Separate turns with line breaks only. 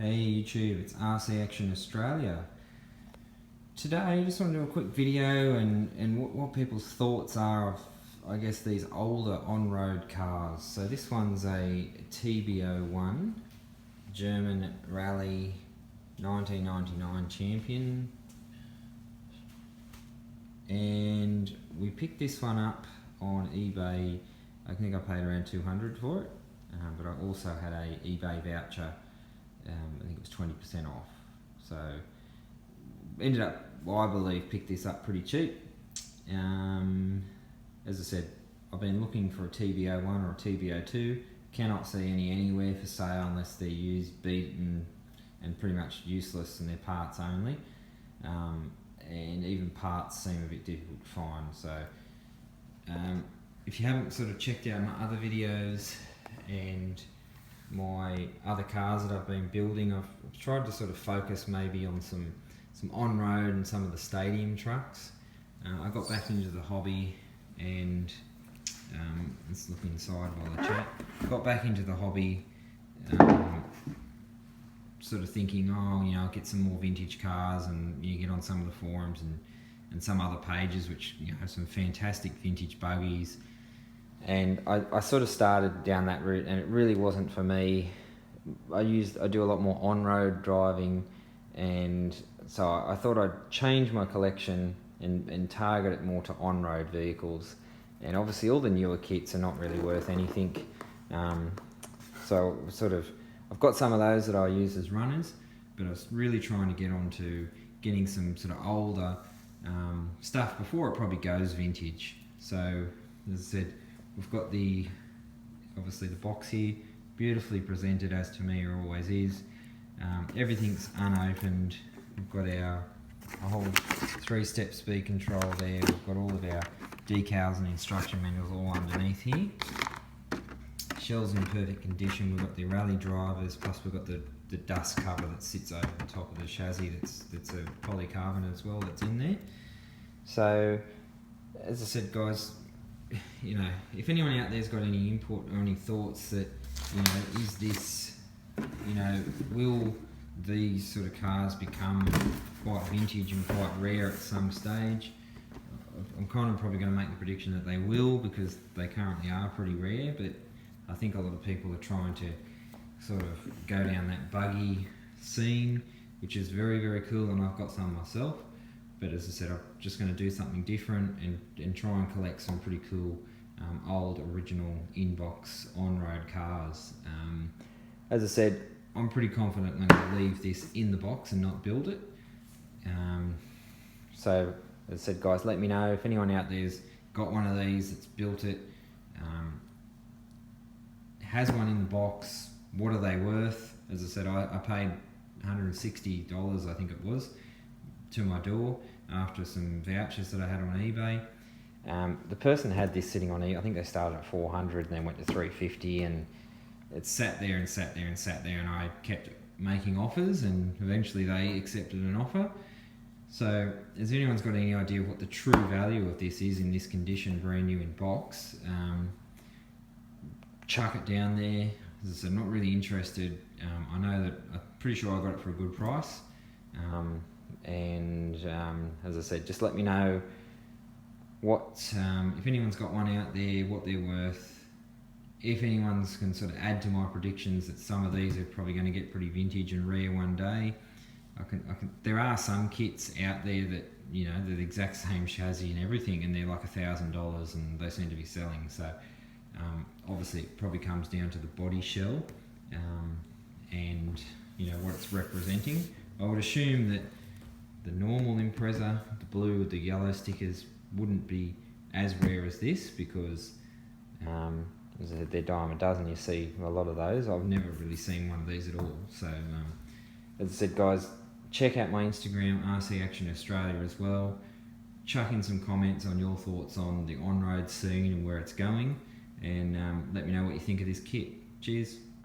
Hey YouTube, it's RC Action Australia. Today I just want to do a quick video and what people's thoughts are of, I guess, these older on-road cars. So this one's a TB01 German Rally 1999 champion, and we picked this one up on eBay. I think I paid around 200 for it, but I also had a eBay voucher. I think it was 20% off, so ended up, well, I believe, picked this up pretty cheap. As I said, I've been looking for a TB01 or a TB02. Cannot see any anywhere for sale unless they're used, beaten, and pretty much useless, and they're parts only. And even parts seem a bit difficult to find. So if you haven't sort of checked out my other videos and my other cars that I've been building, I've tried to sort of focus maybe on some on-road and some of the stadium trucks. I got back into the hobby, and let's look inside while I chat. Got back into the hobby, sort of thinking, oh, you know, I'll get some more vintage cars, and you get on some of the forums and some other pages which, you know, have some fantastic vintage buggies. And I sort of started down that route, and it really wasn't for me. I do a lot more on-road driving, and so I thought I'd change my collection and target it more to on-road vehicles. And obviously all the newer kits are not really worth anything. So I've got some of those that I use as runners, but I was really trying to get onto getting some sort of older stuff before it probably goes vintage. So as I said, we've got obviously the box here, beautifully presented as Tamiya always is. Everything's unopened. We've got our whole 3-step speed control there. We've got all of our decals and instruction manuals all underneath here. Shell's in perfect condition. We've got the rally drivers, plus we've got the dust cover that sits over the top of the chassis. That's a polycarbonate as well that's in there. So as I said, guys, you know, if anyone out there's got any input or any thoughts that, you know, is this, you know, will these sort of cars become quite vintage and quite rare at some stage? I'm kind of probably going to make the prediction that they will, because they currently are pretty rare, but I think a lot of people are trying to sort of go down that buggy scene, which is very, very cool, and I've got some myself. But as I said, I'm just going to do something different and try and collect some pretty cool old original inbox on-road cars. As I said, I'm pretty confident I'm going to leave this in the box and not build it. So as I said, guys, let me know if anyone out there's got one of these that's built it, has one in the box. What are they worth? As I said, I paid $160, I think it was, to my door after some vouchers that I had on eBay. The person had this sitting on eBay. I think they started at 400 and then went to 350, and it sat there and sat there and sat there, and I kept making offers, and eventually they accepted an offer. So has anyone's got any idea what the true value of this is in this condition, brand new in box, chuck it down there. As I said, I'm not really interested. I know that I'm pretty sure I got it for a good price. As I said, just let me know what, if anyone's got one out there, what they're worth. If anyone's can sort of add to my predictions that some of these are probably going to get pretty vintage and rare one day. There are some kits out there that, you know, they're the exact same chassis and everything, and they're like $1,000, and they seem to be selling. So obviously it probably comes down to the body shell and, you know, what it's representing. I would assume that the normal Impreza, the blue with the yellow stickers, wouldn't be as rare as this, because as I said, they're dime a dozen. You see a lot of those. I've never really seen one of these at all. So as I said, guys, check out my Instagram, RC Action Australia, as well. Chuck in some comments on your thoughts on the on-road scene and where it's going, and let me know what you think of this kit. Cheers.